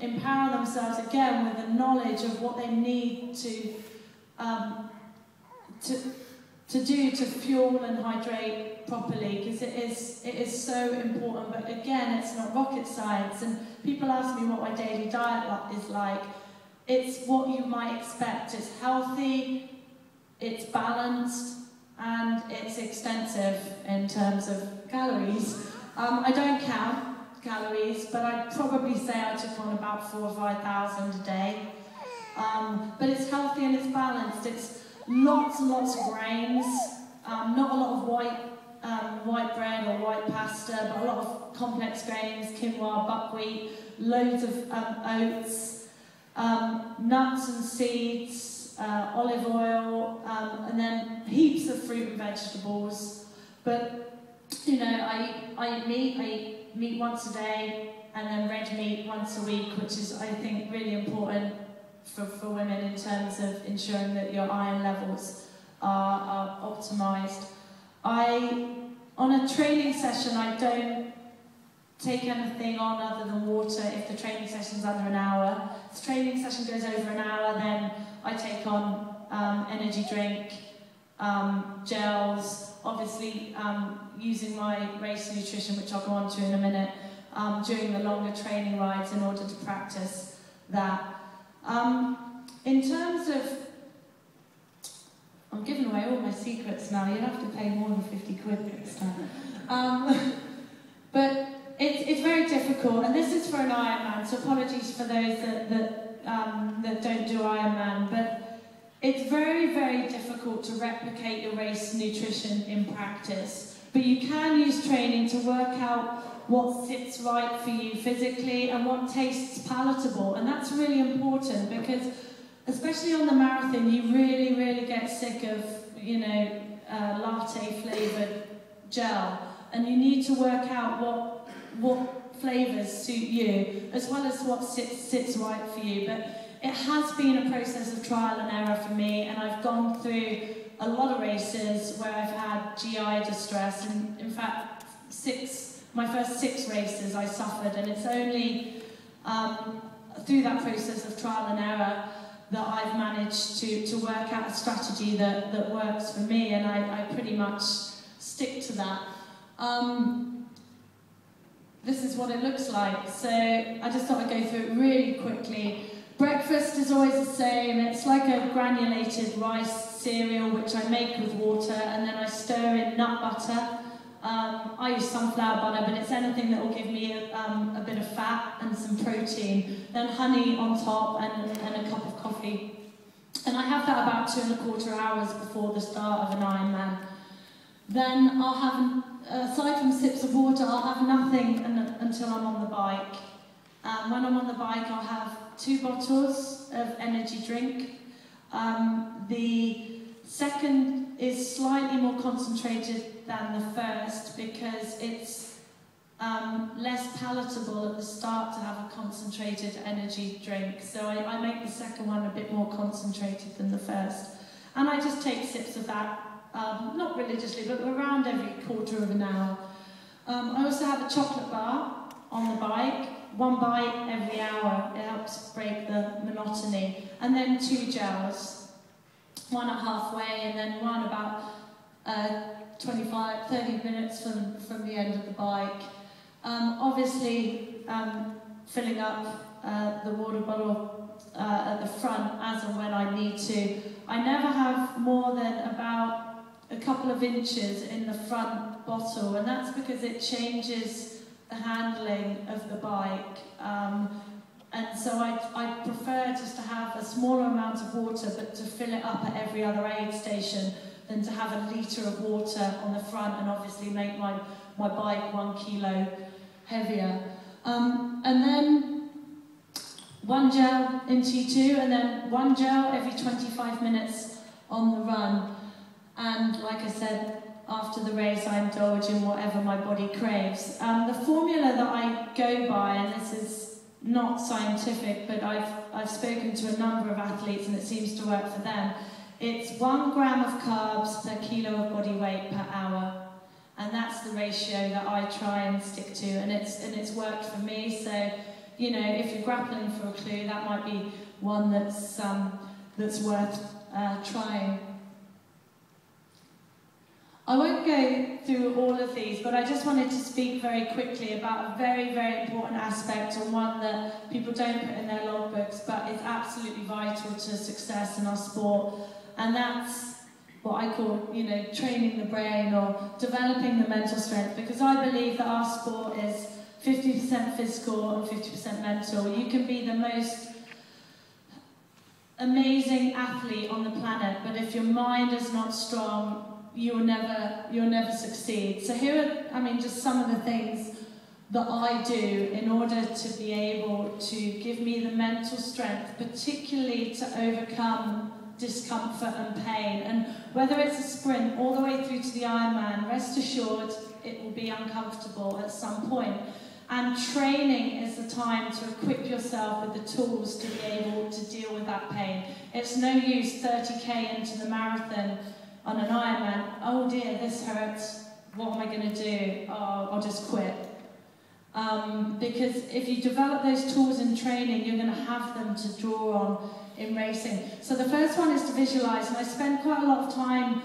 empower themselves again with the knowledge of what they need to do to fuel and hydrate properly, because it is so important. But again, it's not rocket science, and people ask me what my daily diet is like. It's what you might expect. It's healthy, it's balanced, and it's extensive in terms of calories. I don't count calories, but I'd probably say I took on about 4,000 or 5,000 a day. But it's healthy and it's balanced. It's lots and lots of grains, not a lot of white bread or white pasta, but a lot of complex grains, quinoa, buckwheat, loads of oats, nuts and seeds, olive oil, and then heaps of fruit and vegetables. But, you know, I eat meat once a day, and then red meat once a week, which is, I think, really important for women in terms of ensuring that your iron levels are optimised. On a training session, I don't take anything on other than water if the training session's under an hour. If the training session goes over an hour, then I take on energy drink, gels, obviously using my race nutrition, which I'll go on to in a minute, during the longer training rides in order to practice that. In terms of, I'm giving away all my secrets now, you'll have to pay more than 50 quid next time. But it's very difficult, and this is for an Ironman, so apologies for those that don't do Ironman, but it's very, very difficult to replicate your race nutrition in practice. But you can use training to work out what sits right for you physically and what tastes palatable, and that's really important, because especially on the marathon you really, really get sick of, you know, latte flavoured gel, and you need to work out what flavours suit you as well as what sits right for you. But it has been a process of trial and error for me, and I've gone through a lot of races where I've had GI distress, and in fact my first 6 races I suffered, and it's only through that process of trial and error that I've managed to work out a strategy that works for me, and I pretty much stick to that. This is what it looks like, so I just thought I'd go through it really quickly. Breakfast is always the same. It's like a granulated rice cereal which I make with water, and then I stir in nut butter. I use sunflower butter, but it's anything that will give me a bit of fat and some protein. Then honey on top and a cup of coffee. And I have that about 2¼ hours before the start of an Ironman. Then I'll have, aside from sips of water, I'll have nothing until I'm on the bike. When I'm on the bike, I'll have 2 bottles of energy drink. The second is slightly more concentrated than the first because it's less palatable at the start to have a concentrated energy drink. So I make the second one a bit more concentrated than the first. And I just take sips of that, not religiously, but around every ¼ hour. I also have a chocolate bar on the bike, 1 bite every hour. It helps break the monotony. And then 2 gels, 1 at halfway and then 1 about 25–30 minutes from the end of the bike. Obviously, filling up the water bottle at the front as and when I need to. I never have more than about a couple of inches in the front bottle, and that's because it changes the handling of the bike. And so I prefer just to have a smaller amount of water, but to fill it up at every other aid station than to have a litre of water on the front and obviously make my bike 1 kilo heavier. And then 1 gel in T2, and then 1 gel every 25 minutes on the run. And like I said, after the race I indulge in whatever my body craves. The formula that I go by, and this is not scientific, but I've spoken to a number of athletes and it seems to work for them. It's 1 gram of carbs per kilo of body weight per hour, and that's the ratio that I try and stick to, and it's worked for me. So you know, if you're grappling for a clue, that might be one that's worth trying. I won't go through all of these, but I just wanted to speak very quickly about a very, very important aspect, and one that people don't put in their logbooks, but is absolutely vital to success in our sport, and that's what I call, you know, training the brain or developing the mental strength, because I believe that our sport is 50% physical and 50% mental. You can be the most amazing athlete on the planet, but if your mind is not strong, you'll never succeed. So here are, I mean, just some of the things that I do in order to be able to give me the mental strength, particularly to overcome discomfort and pain. And whether it's a sprint all the way through to the Ironman, rest assured it will be uncomfortable at some point. And training is the time to equip yourself with the tools to be able to deal with that pain. It's no use 30k into the marathon on an Ironman, oh dear, this hurts, what am I going to do? Oh, I'll just quit. Because if you develop those tools in training, you're going to have them to draw on in racing. So the first one is to visualise, and I spend quite a lot of time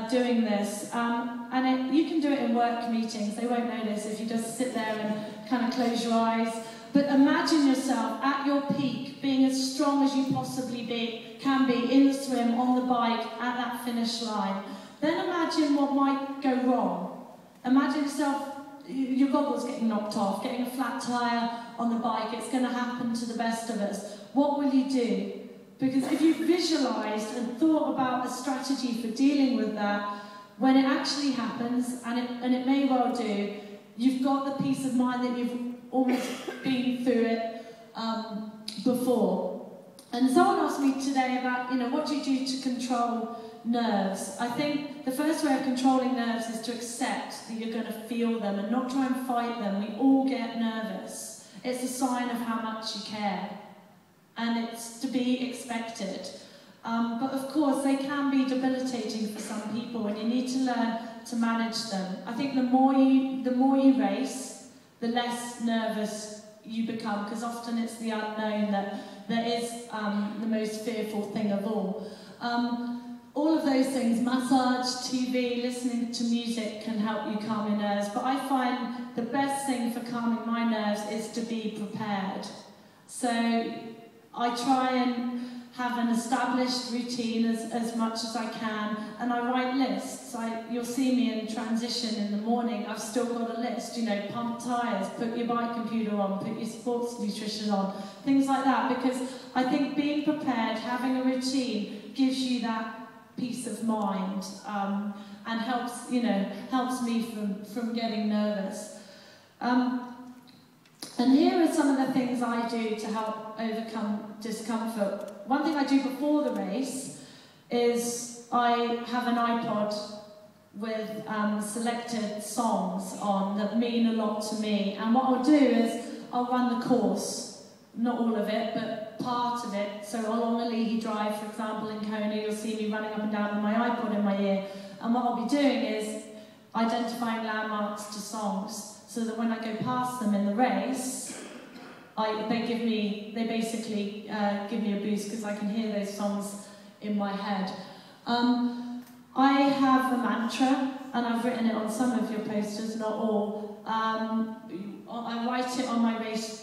doing this. You can do it in work meetings, they won't notice if you just sit there and kind of close your eyes. But imagine yourself at your peak, being as strong as you possibly can be in the swim, on the bike, at that finish line. Then imagine what might go wrong. Imagine yourself, your goggles getting knocked off, getting a flat tyre on the bike. It's going to happen to the best of us. What will you do? Because if you visualised and thought about a strategy for dealing with that, when it actually happens, and it may well do, you've got the peace of mind that you've almost been through it before. And someone asked me today about, you know, what do you do to control nerves? I think the first way of controlling nerves is to accept that you're going to feel them and not try and fight them. We all get nervous. It's a sign of how much you care. And it's to be expected. But of course, they can be debilitating for some people, and you need to learn to manage them. I think the more you race, the less nervous you become, because often it's the unknown that is the most fearful thing of all. All of those things, massage, TV, listening to music, can help you calm your nerves, but I find the best thing for calming my nerves is to be prepared. So I try and have an established routine as much as I can, and I write lists. You'll see me in transition in the morning, I've still got a list, you know, pump tyres, put your bike computer on, put your sports nutrition on, things like that, because I think being prepared, having a routine, gives you that peace of mind, and helps me from getting nervous. And here are some of the things I do to help overcome discomfort. One thing I do before the race is I have an iPod with selected songs on that mean a lot to me. And what I'll do is I'll run the course, not all of it, but part of it. So along a Leahy Drive, for example, in Kona, you'll see me running up and down with my iPod in my ear. And what I'll be doing is identifying landmarks to songs, so that when I go past them in the race, they basically give me a boost, because I can hear those songs in my head. I have a mantra, and I've written it on some of your posters, not all. I write it on my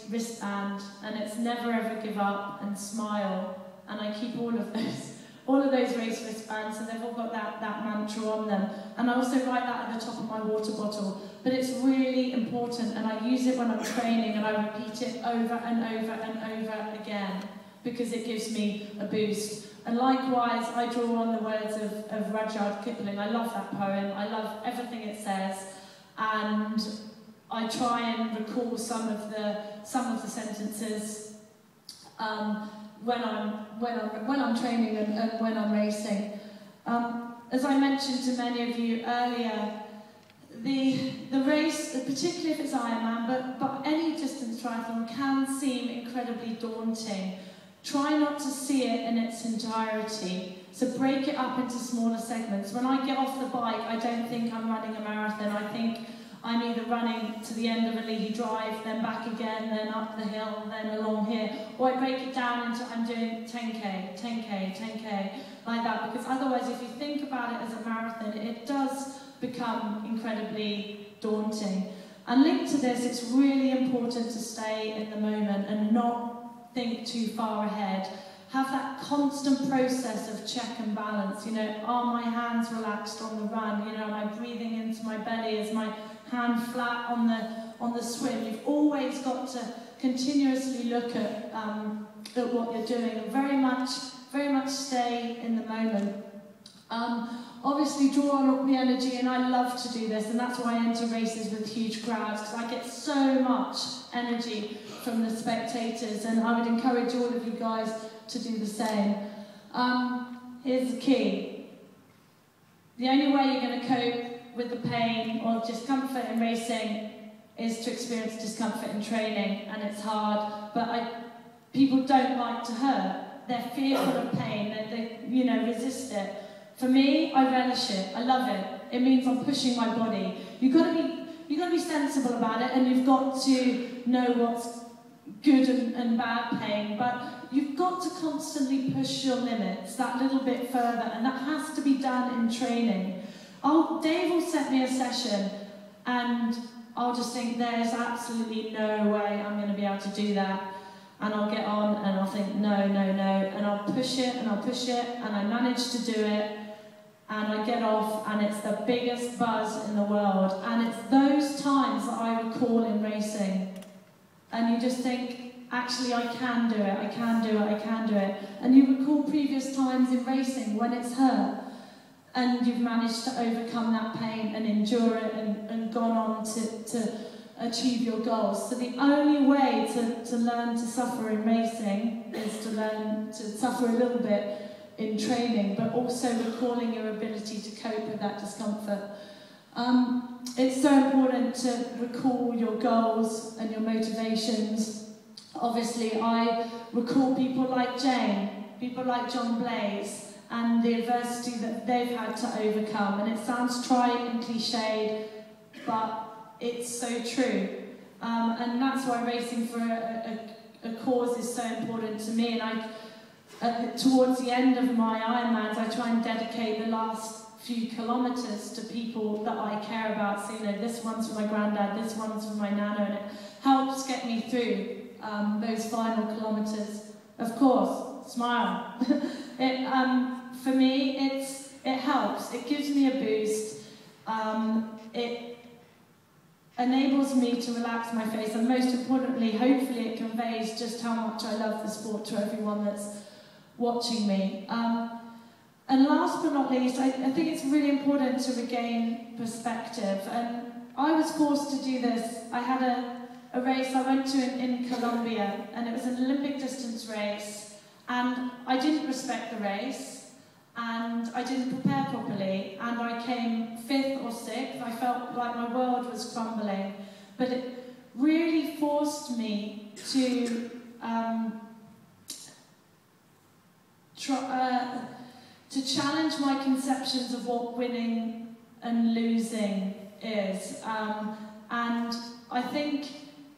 wristband, and it's never ever give up and smile. And I keep all of those race wristbands, so they've all got that mantra on them. And I also write that at the top of my water bottle. But it's really important, and I use it when I'm training, and I repeat it over and over and over again, because it gives me a boost. And likewise, I draw on the words of Rudyard Kipling. I love that poem. I love everything it says, and I try and recall some of the sentences when I'm training and when I'm racing. As I mentioned to many of you earlier, the race, particularly if it's Ironman, but any distance triathlon, can seem incredibly daunting. Try not to see it in its entirety. So break it up into smaller segments. When I get off the bike, I don't think I'm running a marathon. I think I'm either running to the end of a leahy drive, then back again, then up the hill, then along here, or I break it down into I'm doing 10k, 10k, 10k, like that, because otherwise if you think about it as a marathon, it does become incredibly daunting. And linked to this, it's really important to stay in the moment and not think too far ahead. Have that constant process of check and balance. You know, are my hands relaxed on the run? You know, am I breathing into my belly? Is my hand flat on the swim? You've always got to continuously look at what you're doing and very much stay in the moment. Obviously draw on the energy, and I love to do this, and that's why I enter races with huge crowds, because I get so much energy from the spectators, and I would encourage all of you guys to do the same. Here's the key. The only way you're going to cope with the pain or discomfort in racing is to experience discomfort in training, and it's hard, but people don't like to hurt. They're fearful of pain, they you know, resist it. For me, I relish it. I love it. It means I'm pushing my body. You've got to be sensible about it, and you've got to know what's good and bad pain. But you've got to constantly push your limits that little bit further, and that has to be done in training. Dave will set me a session, and I'll just think there's absolutely no way I'm going to be able to do that. And I'll get on, and I'll think no, no, no, and I'll push it, and I'll push it, and I manage to do it. And I get off, and it's the biggest buzz in the world. And it's those times that I recall in racing. And you just think, actually, I can do it, I can do it, I can do it. And you recall previous times in racing when it's hurt. And you've managed to overcome that pain and endure it and gone on to achieve your goals. So the only way to learn to suffer in racing is to learn to suffer a little bit in training, but also recalling your ability to cope with that discomfort. It's so important to recall your goals and your motivations. Obviously, I recall people like Jane, people like John Blaze, and the adversity that they've had to overcome. And it sounds trite and cliched, but it's so true. And that's why racing for a cause is so important to me. And towards the end of my Ironmans, I try and dedicate the last few kilometres to people that I care about. So, you know, this one's for my granddad, this one's for my nana, and it helps get me through those final kilometres. Of course, smile. For me, it helps. It gives me a boost. It enables me to relax my face, and most importantly, hopefully it conveys just how much I love the sport to everyone that's watching me. And last but not least, I think it's really important to regain perspective. And I was forced to do this. I had a race I went to in Colombia, and it was an Olympic distance race, and I didn't respect the race, and I didn't prepare properly, and I came 5th or 6th. I felt like my world was crumbling, but it really forced me to challenge my conceptions of what winning and losing is. And I think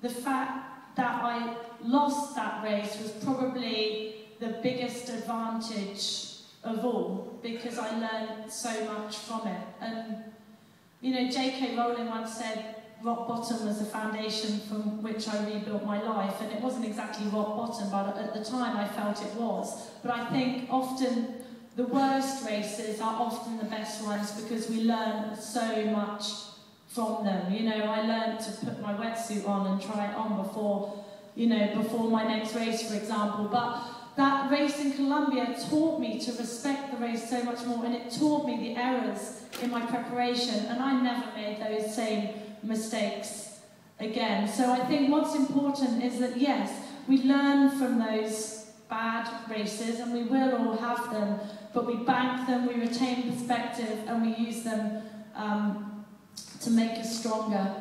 the fact that I lost that race was probably the biggest advantage of all, because I learned so much from it. And, you know, J.K. Rowling once said, rock bottom was the foundation from which I rebuilt my life, and it wasn't exactly rock bottom, but at the time I felt it was. But I think often the worst races are often the best ones, because we learn so much from them. You know, I learned to put my wetsuit on and try it on before my next race, for example. But that race in Colombia taught me to respect the race so much more, and it taught me the errors in my preparation, and I never made those same mistakes again. So I think what's important is that, yes, we learn from those bad races, and we will all have them, but we bank them, we retain perspective, and we use them to make us stronger.